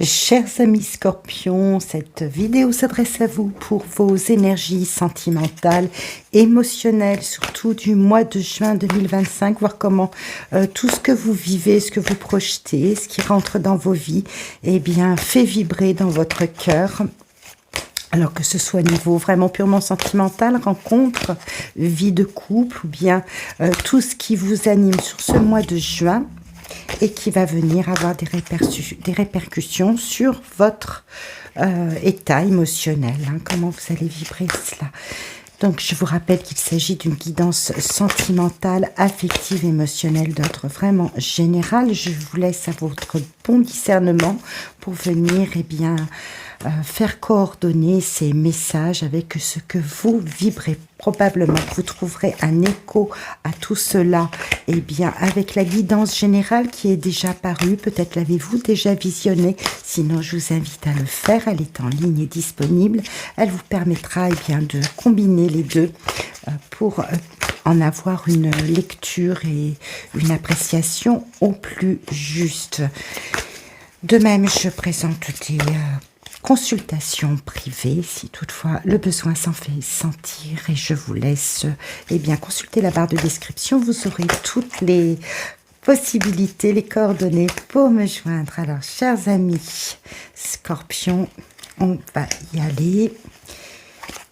Chers amis Scorpions, cette vidéo s'adresse à vous pour vos énergies sentimentales, émotionnelles, surtout du mois de juin 2025, voir comment tout ce que vous vivez, ce que vous projetez, ce qui rentre dans vos vies, eh bien, fait vibrer dans votre cœur. Alors que ce soit au niveau vraiment purement sentimental, rencontre, vie de couple, ou bien tout ce qui vous anime sur ce mois de juin, et qui va venir avoir des répercussions sur votre état émotionnel, comment vous allez vibrer cela. Donc, je vous rappelle qu'il s'agit d'une guidance sentimentale, affective, émotionnelle d'ordre vraiment général. Je vous laisse à votre bon discernement pour venir, faire coordonner ces messages avec ce que vous vibrez. Probablement que vous trouverez un écho à tout cela, avec la guidance générale qui est déjà parue. Peut-être l'avez-vous déjà visionnée. Sinon, je vous invite à le faire. Elle est en ligne et disponible. Elle vous permettra de combiner les deux pour en avoir une lecture et une appréciation au plus juste. De même, je présente des consultation privée, si toutefois le besoin s'en fait sentir, et je vous laisse consulter la barre de description. Vous aurez toutes les possibilités, les coordonnées pour me joindre. Alors, chers amis Scorpions, on va y aller.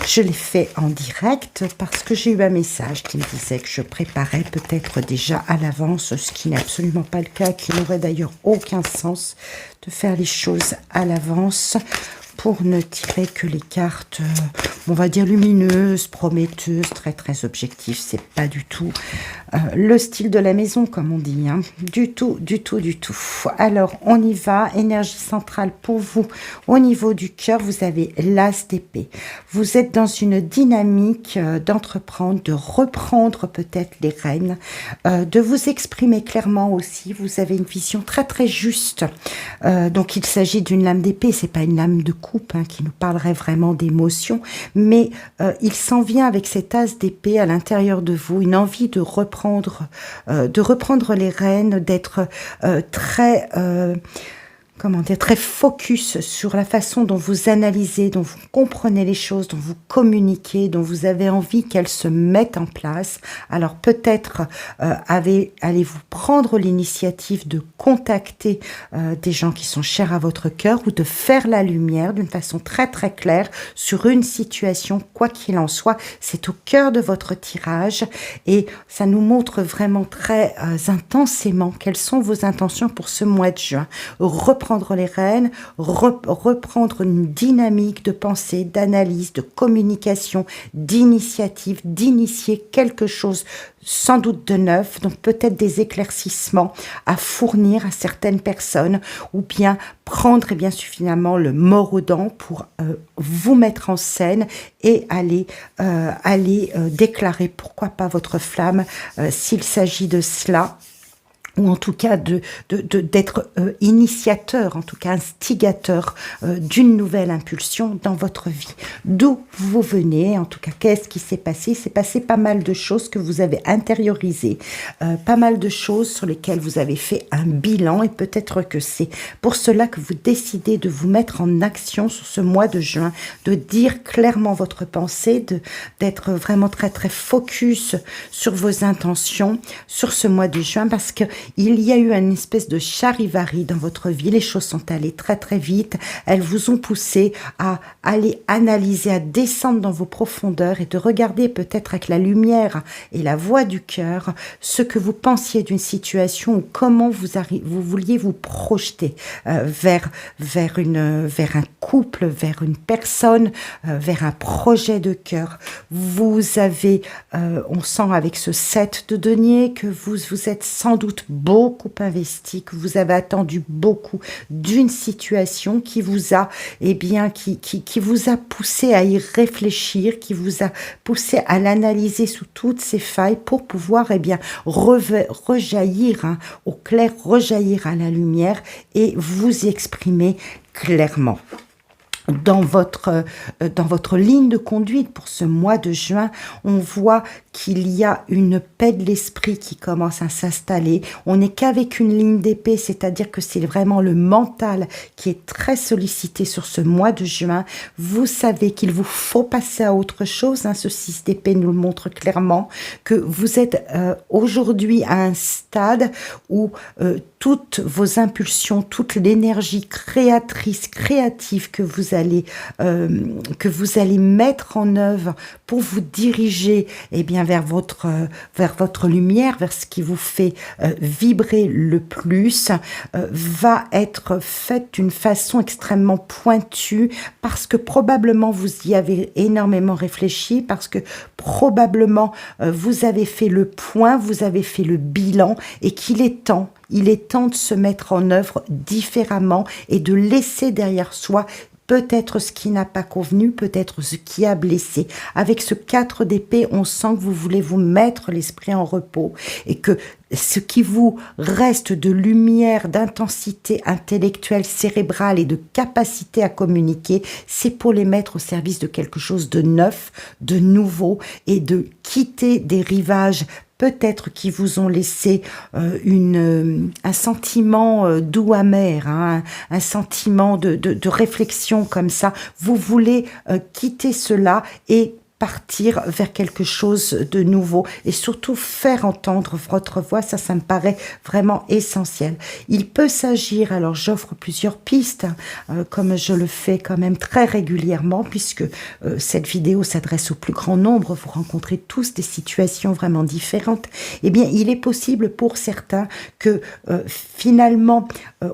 Je l'ai fait en direct parce que j'ai eu un message qui me disait que je préparais peut-être déjà à l'avance, ce qui n'est absolument pas le cas, qui n'aurait d'ailleurs aucun sens de faire les choses à l'avance pour ne tirer que les cartes, on va dire lumineuses, prometteuses, très très objectives. C'est pas du tout le style de la maison, comme on dit, du tout, du tout, du tout. Alors, on y va. Énergie centrale pour vous. Au niveau du cœur, vous avez l'as d'épée. Vous êtes dans une dynamique d'entreprendre, de reprendre peut-être les rênes, de vous exprimer clairement aussi. Vous avez une vision très très juste. Donc, il s'agit d'une lame d'épée. C'est pas une lame de coupe qui nous parlerait vraiment d'émotion, mais il s'en vient avec cet as d'épée à l'intérieur de vous, une envie de reprendre les rênes, d'être très focus sur la façon dont vous analysez, dont vous comprenez les choses, dont vous communiquez, dont vous avez envie qu'elles se mettent en place. Alors peut-être allez-vous prendre l'initiative de contacter des gens qui sont chers à votre cœur, ou de faire la lumière d'une façon très très claire sur une situation, quoi qu'il en soit. C'est au cœur de votre tirage et ça nous montre vraiment très intensément quelles sont vos intentions pour ce mois de juin. Reprendre les rênes, reprendre une dynamique de pensée, d'analyse, de communication, d'initiative, d'initier quelque chose sans doute de neuf, donc peut-être des éclaircissements à fournir à certaines personnes, ou bien prendre suffisamment le mors aux dents pour vous mettre en scène et aller déclarer, pourquoi pas, votre flamme s'il s'agit de cela. Ou en tout cas d'être initiateur, en tout cas instigateur d'une nouvelle impulsion dans votre vie. D'où vous venez, en tout cas, qu'est-ce qui s'est passé? Il s'est passé pas mal de choses que vous avez intériorisées, pas mal de choses sur lesquelles vous avez fait un bilan, et peut-être que c'est pour cela que vous décidez de vous mettre en action sur ce mois de juin, de dire clairement votre pensée, d'être vraiment très très focus sur vos intentions sur ce mois de juin, parce que il y a eu une espèce de charivari dans votre vie. Les choses sont allées très très vite. Elles vous ont poussé à aller analyser, à descendre dans vos profondeurs et de regarder peut-être avec la lumière et la voix du cœur ce que vous pensiez d'une situation, ou comment vous vouliez vous projeter vers un couple, vers une personne, vers un projet de cœur. Vous avez, on sent avec ce 7 de denier que vous êtes sans doute beaucoup investi, que vous avez attendu beaucoup d'une situation qui vous a, qui vous a poussé à y réfléchir, qui vous a poussé à l'analyser sous toutes ses failles pour pouvoir, rejaillir au clair, rejaillir à la lumière et vous exprimer clairement. Dans votre ligne de conduite pour ce mois de juin, on voit qu'il y a une paix de l'esprit qui commence à s'installer. On n'est qu'avec une ligne d'épée, c'est-à-dire que c'est vraiment le mental qui est très sollicité sur ce mois de juin. Vous savez qu'il vous faut passer à autre chose, ce 6 d'épée nous le montre clairement, que vous êtes aujourd'hui à un stade où toutes vos impulsions, toute l'énergie créatrice, créative que vous allez mettre en œuvre pour vous diriger vers votre lumière, vers ce qui vous fait vibrer le plus, va être faite d'une façon extrêmement pointue, parce que probablement vous y avez énormément réfléchi, parce que probablement vous avez fait le point, vous avez fait le bilan, et qu'il est temps. Il est temps de se mettre en œuvre différemment et de laisser derrière soi peut-être ce qui n'a pas convenu, peut-être ce qui a blessé. Avec ce 4 d'épée, on sent que vous voulez vous mettre l'esprit en repos et que ce qui vous reste de lumière, d'intensité intellectuelle, cérébrale et de capacité à communiquer, c'est pour les mettre au service de quelque chose de neuf, de nouveau, et de quitter des rivages peut-être qui vous ont laissé un sentiment doux amer, un sentiment de réflexion comme ça. Vous voulez quitter cela et partir vers quelque chose de nouveau et surtout faire entendre votre voix, ça me paraît vraiment essentiel. Il peut s'agir, alors j'offre plusieurs pistes, comme je le fais quand même très régulièrement, puisque cette vidéo s'adresse au plus grand nombre, vous rencontrez tous des situations vraiment différentes. Eh bien, il est possible pour certains que finalement,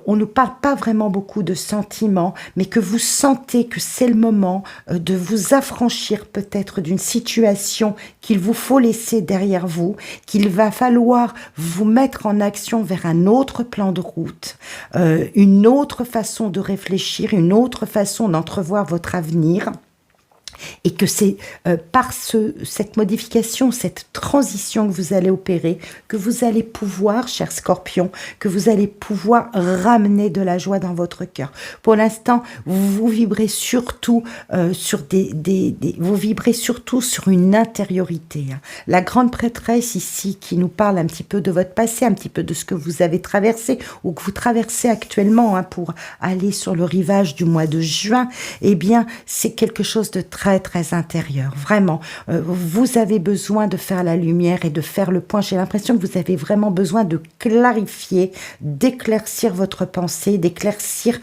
on ne parle pas vraiment beaucoup de sentiments, mais que vous sentez que c'est le moment de vous affranchir peut-être d'une situation qu'il vous faut laisser derrière vous, qu'il va falloir vous mettre en action vers un autre plan de route, une autre façon de réfléchir, une autre façon d'entrevoir votre avenir. Et que c'est par cette modification, cette transition que vous allez opérer, que vous allez pouvoir, cher Scorpion, que vous allez pouvoir ramener de la joie dans votre cœur. Pour l'instant, vous vibrez surtout vous vibrez surtout sur une intériorité. La grande prêtresse ici qui nous parle un petit peu de votre passé, un petit peu de ce que vous avez traversé ou que vous traversez actuellement pour aller sur le rivage du mois de juin, eh bien, c'est quelque chose de très intérieur, vraiment. Vous avez besoin de faire la lumière et de faire le point. J'ai l'impression que vous avez vraiment besoin de clarifier, d'éclaircir votre pensée, d'éclaircir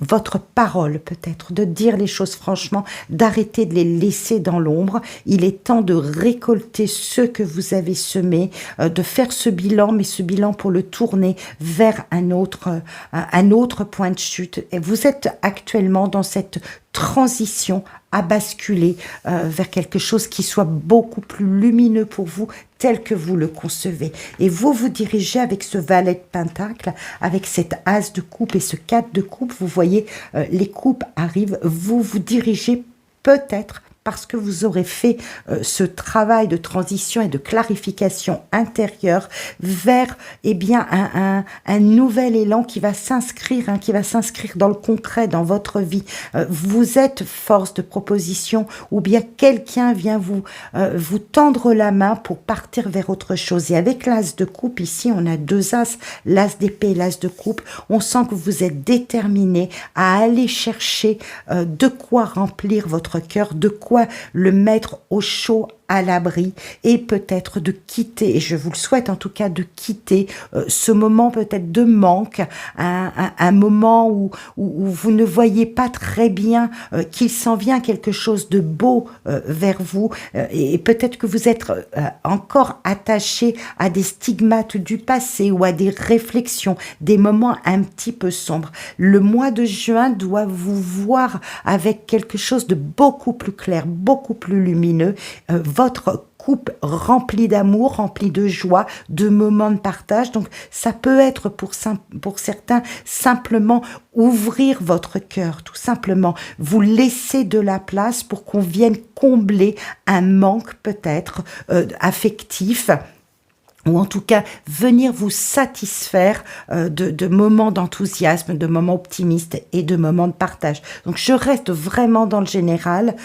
votre parole peut-être, de dire les choses franchement, d'arrêter de les laisser dans l'ombre. Il est temps de récolter ce que vous avez semé, de faire ce bilan, mais ce bilan pour le tourner vers un autre point de chute. Et vous êtes actuellement dans cette transition à basculer vers quelque chose qui soit beaucoup plus lumineux pour vous, tel que vous le concevez. Et vous vous dirigez avec ce valet de pentacle, avec cet as de coupe et ce 4 de coupe. Vous voyez, les coupes arrivent. Vous vous dirigez peut-être parce que vous aurez fait ce travail de transition et de clarification intérieure vers un nouvel élan qui va s'inscrire dans le concret, dans votre vie. Vous êtes force de proposition ou bien quelqu'un vient vous tendre la main pour partir vers autre chose. Et avec l'as de coupe, ici, on a 2 as, l'as d'épée et l'as de coupe. On sent que vous êtes déterminé à aller chercher de quoi remplir votre cœur, de quoi le mettre au chaud, à l'abri, et peut-être de quitter, et je vous le souhaite en tout cas, de quitter ce moment peut-être de manque, un moment où vous ne voyez pas très bien qu'il s'en vient quelque chose de beau vers vous, et peut-être que vous êtes encore attaché à des stigmates du passé ou à des réflexions, des moments un petit peu sombres. Le mois de juin doit vous voir avec quelque chose de beaucoup plus clair, beaucoup plus lumineux. Votre coupe remplie d'amour, remplie de joie, de moments de partage. Donc, ça peut être pour certains simplement ouvrir votre cœur, tout simplement. Vous laisser de la place pour qu'on vienne combler un manque peut-être affectif, ou en tout cas venir vous satisfaire de moments d'enthousiasme, de moments optimistes et de moments de partage. Donc je reste vraiment dans le général,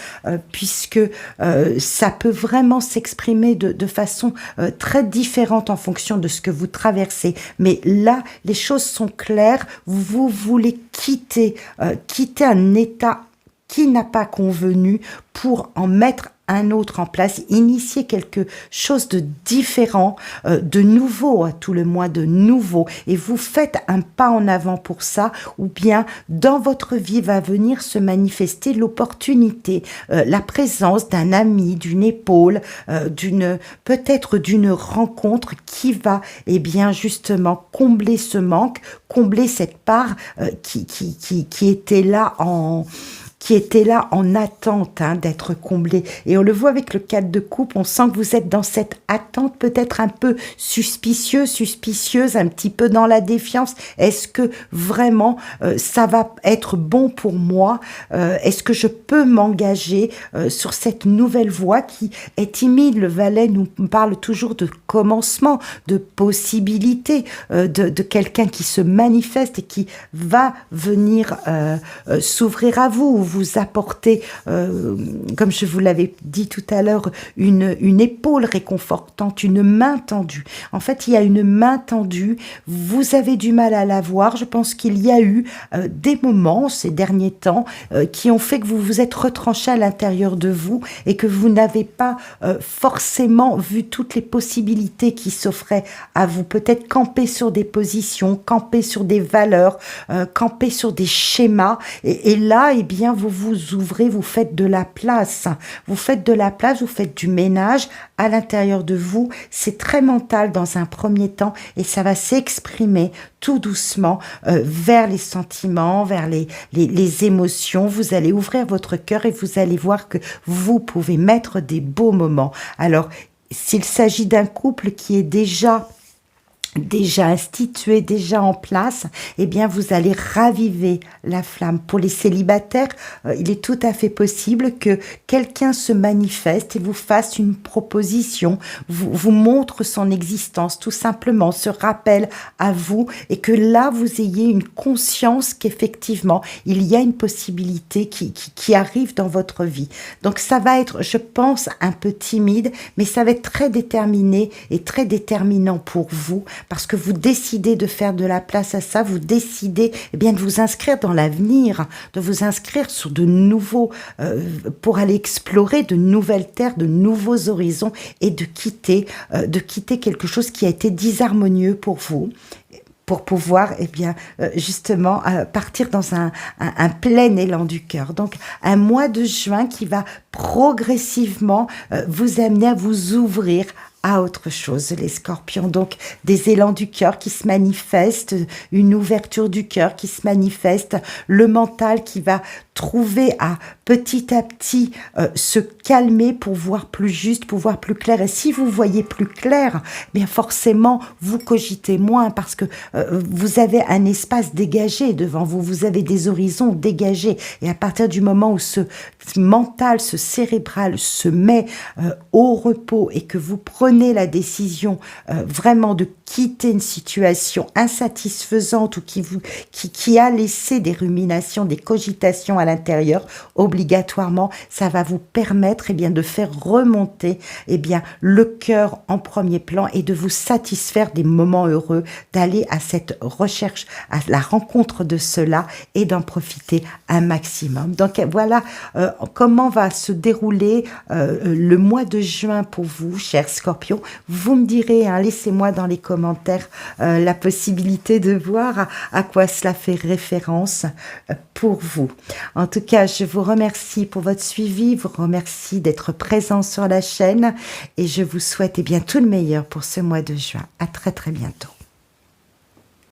puisque ça peut vraiment s'exprimer de façon très différente en fonction de ce que vous traversez. Mais là, les choses sont claires, vous voulez quitter un état qui n'a pas convenu pour en mettre un autre en place, initier quelque chose de différent, de nouveau, à tout le moins de nouveau, et vous faites un pas en avant pour ça, ou bien dans votre vie va venir se manifester l'opportunité, la présence d'un ami, d'une épaule, peut-être d'une rencontre qui va, eh bien, justement combler ce manque, combler cette part qui était là en attente d'être comblée. Et on le voit avec le 4 de coupe, on sent que vous êtes dans cette attente peut-être un peu suspicieuse, un petit peu dans la défiance. Est-ce que vraiment ça va être bon pour moi? Est-ce que je peux m'engager sur cette nouvelle voie qui est timide? Le valet nous parle toujours de commencement, de possibilité, de quelqu'un qui se manifeste et qui va venir s'ouvrir à vous, vous apporter, comme je vous l'avais dit tout à l'heure, une épaule réconfortante, une main tendue. En fait, il y a une main tendue, vous avez du mal à la voir. Je pense qu'il y a eu des moments ces derniers temps qui ont fait que vous vous êtes retranché à l'intérieur de vous et que vous n'avez pas forcément vu toutes les possibilités qui s'offraient à vous. Peut-être camper sur des positions, camper sur des valeurs, camper sur des schémas. Et là, eh bien, vous ouvrez, vous faites de la place. Vous faites du ménage à l'intérieur de vous. C'est très mental dans un premier temps et ça va s'exprimer tout doucement vers les sentiments, vers les émotions. Vous allez ouvrir votre cœur et vous allez voir que vous pouvez mettre des beaux moments. Alors, s'il s'agit d'un couple qui est déjà institué, déjà en place, eh bien vous allez raviver la flamme. Pour les célibataires, il est tout à fait possible que quelqu'un se manifeste et vous fasse une proposition, vous montre son existence, tout simplement, se rappelle à vous, et que là vous ayez une conscience qu'effectivement il y a une possibilité qui arrive dans votre vie. Donc ça va être, je pense, un peu timide, mais ça va être très déterminé et très déterminant pour vous, parce que vous décidez de faire de la place à ça, vous décidez de vous inscrire dans l'avenir, de vous inscrire sur de nouveaux, pour aller explorer de nouvelles terres, de nouveaux horizons, et de quitter quelque chose qui a été disharmonieux pour vous, pour pouvoir justement partir dans un plein élan du cœur. Donc un mois de juin qui va progressivement vous amener à vous ouvrir à autre chose, les scorpions. Donc des élans du cœur qui se manifestent, une ouverture du cœur qui se manifeste, le mental qui va trouver à petit se calmer pour voir plus juste, pour voir plus clair. Et si vous voyez plus clair, bien forcément vous cogitez moins, parce que vous avez un espace dégagé devant vous, vous avez des horizons dégagés. Et à partir du moment où ce mental, ce cérébral se met au repos et que vous prenez la décision vraiment de quitter une situation insatisfaisante ou qui a laissé des ruminations, des cogitations à l'intérieur, obligatoirement, ça va vous permettre de faire remonter le cœur en premier plan et de vous satisfaire des moments heureux, d'aller à cette recherche, à la rencontre de cela et d'en profiter un maximum. Donc voilà comment va se dérouler le mois de juin pour vous, chers scorpions. Vous me direz, laissez-moi dans les commentaires la possibilité de voir à quoi cela fait référence pour vous. En tout cas, je vous remercie pour votre suivi, vous remercie d'être présent sur la chaîne et je vous souhaite tout le meilleur pour ce mois de juin. À très très bientôt.